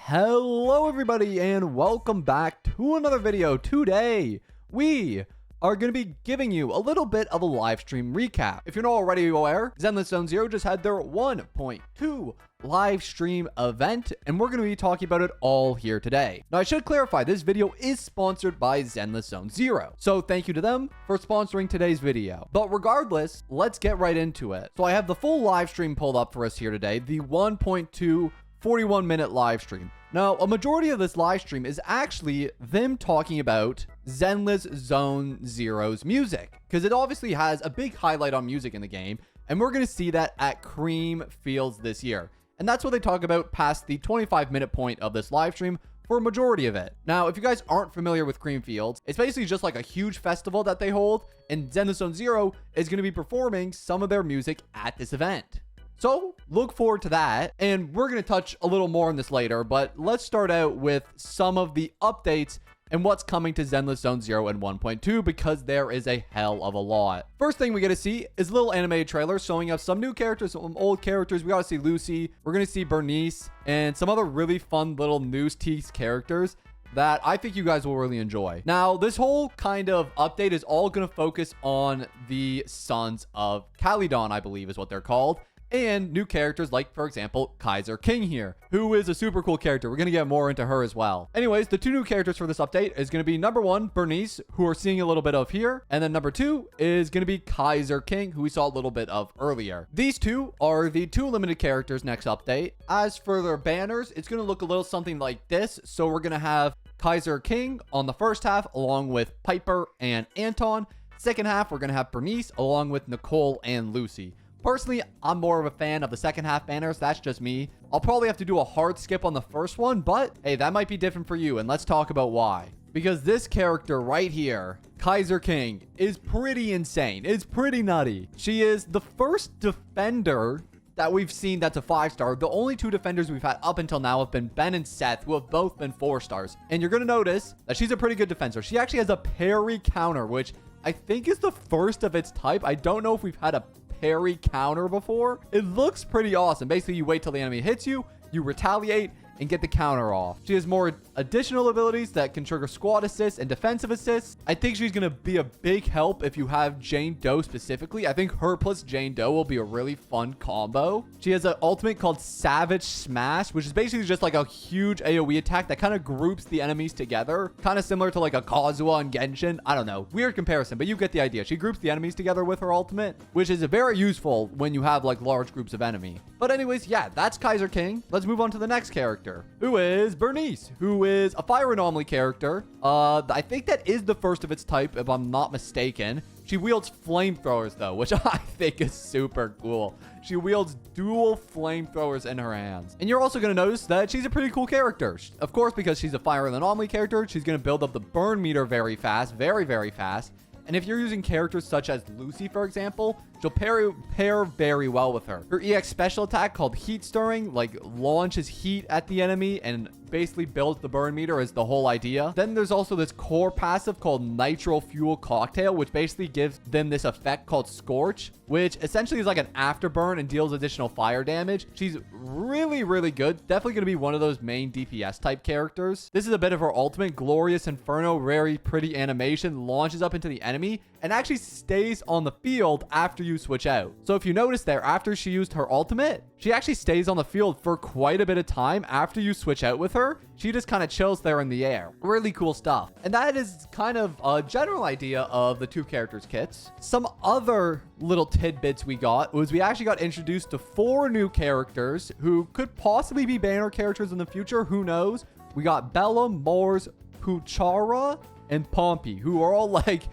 Hello everybody and welcome back to another video. Today we are going to be giving you a little bit of a live stream recap. If you're not already aware, Zenless Zone Zero just had their 1.2 live stream event, and we're going to be talking about it all here today. Now I should clarify, this video is sponsored by Zenless Zone Zero, so thank you to them for sponsoring today's video. But regardless, let's get right into it. So I have the full live stream pulled up for us here today, the 1.2 41-minute live stream. Now, a majority of this live stream is actually them talking about Zenless Zone Zero's music, because it obviously has a big highlight on music in the game, and we're going to see that at Cream Fields this year. And that's what they talk about past the 25-minute point of this live stream for a majority of it. Now, if you guys aren't familiar with Cream Fields, it's basically just like a huge festival that they hold, and Zenless Zone Zero is going to be performing some of their music at this event. So look forward to that, and we're going to touch a little more on this later, but let's start out with some of the updates and what's coming to Zenless Zone Zero and 1.2, because there is a hell of a lot. First thing we get to see is a little animated trailer showing us some new characters, some old characters. We got to see Lucy, we're going to see Burnice, and some other really fun little news tease characters that I think you guys will really enjoy. Now, this whole kind of update is all going to focus on the Sons of Calydon, I believe is what they're called. And new characters like, for example, Kaiser King here, who is a super cool character. We're going to get more into her as well. Anyways, the two new characters for this update is going to be number one, Burnice, who we're seeing a little bit of here. And then number two is going to be Kaiser King, who we saw a little bit of earlier. These two are the two limited characters next update. As for their banners, it's going to look a little something like this. So we're going to have Kaiser King on the first half, along with Piper and Anton. Second half, we're going to have Burnice, along with Nicole and Lucy. Personally, I'm more of a fan of the second half banners. That's just me. I'll probably have to do a hard skip on the first one, but hey, that might be different for you, and let's talk about why. Because this character right here, Kaiser King, is pretty insane. It's pretty nutty. She is the first defender that we've seen that's a 5-star. The only two defenders we've had up until now have been Ben and Seth, who have both been 4-stars. And you're going to notice that she's a pretty good defender. She actually has a parry counter, which I think is the first of its type. I don't know if we've had a parry counter before. It looks pretty awesome. Basically, you wait till the enemy hits you, you retaliate, and get the counter off. She has more additional abilities that can trigger squad assists and defensive assists. I think she's going to be a big help if you have Jane Doe specifically. I think her plus Jane Doe will be a really fun combo. She has an ultimate called Savage Smash, which is basically just like a huge AoE attack that kind of groups the enemies together. Kind of similar to like a Kazuha and Genshin. I don't know. Weird comparison, but you get the idea. She groups the enemies together with her ultimate, which is very useful when you have like large groups of enemy. But anyways, yeah, that's Kaiser King. Let's move on to the next character, who is Burnice, who is a fire anomaly character. I think that is the first of its type, if I'm not mistaken. She wields flamethrowers though, which I think is super cool. She wields dual flamethrowers in her hands. And you're also going to notice that she's a pretty cool character. Of course, because she's a fire anomaly character, she's going to build up the burn meter very fast, very, very fast. And if you're using characters such as Lucy, for example, she'll pair very well with her. Her EX special attack called Heat Stirring, like, launches heat at the enemy and basically builds the burn meter is the whole idea. Then there's also this core passive called Nitro Fuel Cocktail, which basically gives them this effect called Scorch, which essentially is like an afterburn and deals additional fire damage. She's really, really good. Definitely going to be one of those main DPS type characters. This is a bit of her ultimate, Glorious Inferno, very pretty animation, launches up into the enemy and actually stays on the field after you switch out. So if you notice there, after she used her ultimate, she actually stays on the field for quite a bit of time after you switch out with her. She just kind of chills there in the air. Really cool stuff. And that is kind of a general idea of the two characters kits. Some other little tidbits we got was we actually got introduced to 4 new characters who could possibly be banner characters in the future. Who knows? We got Bella, Mors, Puchara, and Pompey, who are all like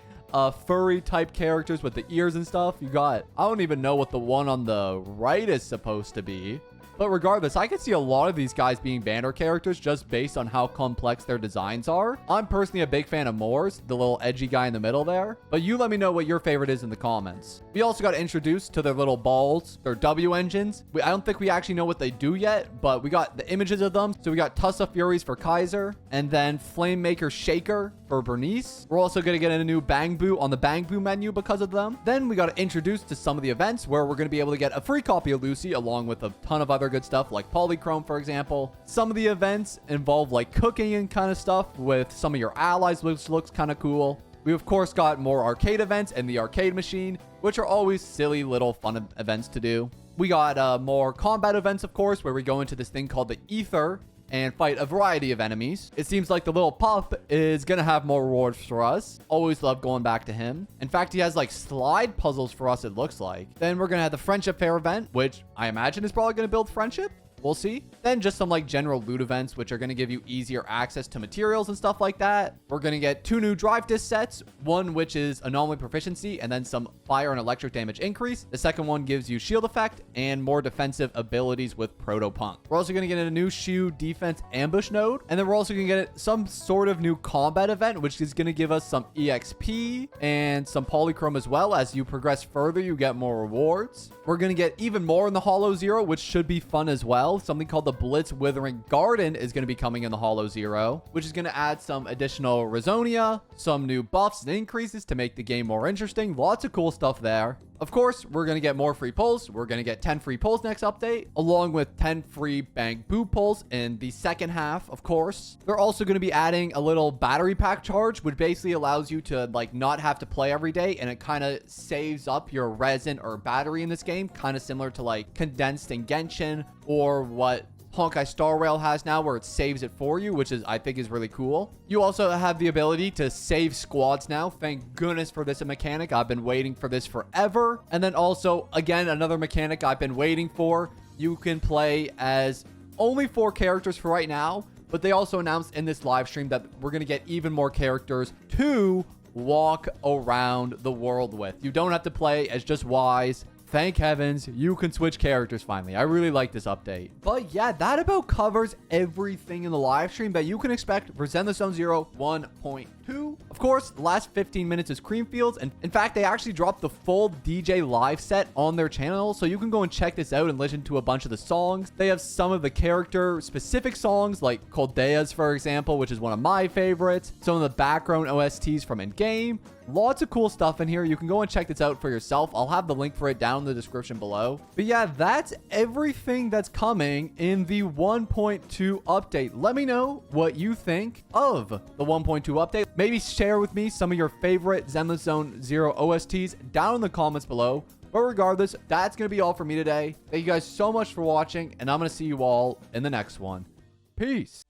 furry type characters with the ears and stuff. You got, I don't even know what the one on the right is supposed to be. But regardless, I can see a lot of these guys being banner characters just based on how complex their designs are. I'm personally a big fan of Mors, the little edgy guy in the middle there. But you let me know what your favorite is in the comments. We also got introduced to their little balls, their W engines. I don't think we actually know what they do yet, but we got the images of them. So we got Tussa Furies for Kaiser, and then Flame Maker Shaker for Burnice. We're also going to get a new Bang Boo on the Bang Boo menu because of them. Then we got introduced to some of the events where we're going to be able to get a free copy of Lucy along with a ton of other other good stuff like polychrome, for example. Some of the events involve like cooking and kind of stuff with some of your allies, which looks kind of cool. We of course got more arcade events and the arcade machine, which are always silly little fun events to do. We got more combat events, of course, where we go into this thing called the Ether and fight a variety of enemies. It seems like the little pup is gonna have more rewards for us. Always love going back to him. In fact, he has like slide puzzles for us, it looks like. Then we're gonna have the Friendship Fair event, which I imagine is probably gonna build friendship. We'll see. Then just some like general loot events, which are going to give you easier access to materials and stuff like that. We're going to get 2 new drive disc sets, one which is anomaly proficiency and then some fire and electric damage increase. The second one gives you shield effect and more defensive abilities with Proto-Punk. We're also going to get a new shoe defense ambush node. And then we're also going to get some sort of new combat event, which is going to give us some EXP and some polychrome as well. As you progress further, you get more rewards. We're going to get even more in the Hollow Zero, which should be fun as well. Something called the Blitz Withering Garden is going to be coming in the Hollow Zero, which is going to add some additional Rizonia, some new buffs and increases to make the game more interesting. Lots of cool stuff there. Of course, we're going to get more free pulls. We're going to get 10 free pulls next update, along with 10 free Bang Boo pulls in the second half, of course. They're also going to be adding a little battery pack charge, which basically allows you to like not have to play every day, and it kind of saves up your resin or battery in this game, kind of similar to like condensed in Genshin or what Honkai Star Rail has now, where it saves it for you, which is I think is really cool. You also have the ability to save squads now. Thank goodness for this mechanic. I've been waiting for this forever. And then also, again, another mechanic I've been waiting for. You can play as only 4 characters for right now, but they also announced in this live stream that we're going to get even more characters to walk around the world with. You don't have to play as just Wise. Thank heavens, you can switch characters finally. I really like this update. But yeah, that about covers everything in the live stream that you can expect for Zenless Zone Zero 1.2. Of course, the last 15 minutes is Creamfields, and in fact, they actually dropped the full DJ live set on their channel, so you can go and check this out and listen to a bunch of the songs. They have some of the character-specific songs, like Coldea's, for example, which is one of my favorites. Some of the background OSTs from in-game. Lots of cool stuff in here. You can go and check this out for yourself. I'll have the link for it down in the description below. But yeah, that's everything that's coming in the 1.2 update. Let me know what you think of the 1.2 update. Maybe share with me some of your favorite Zenless Zone Zero OSTs down in the comments below. But regardless, that's going to be all for me today. Thank you guys so much for watching, and I'm going to see you all in the next one. Peace.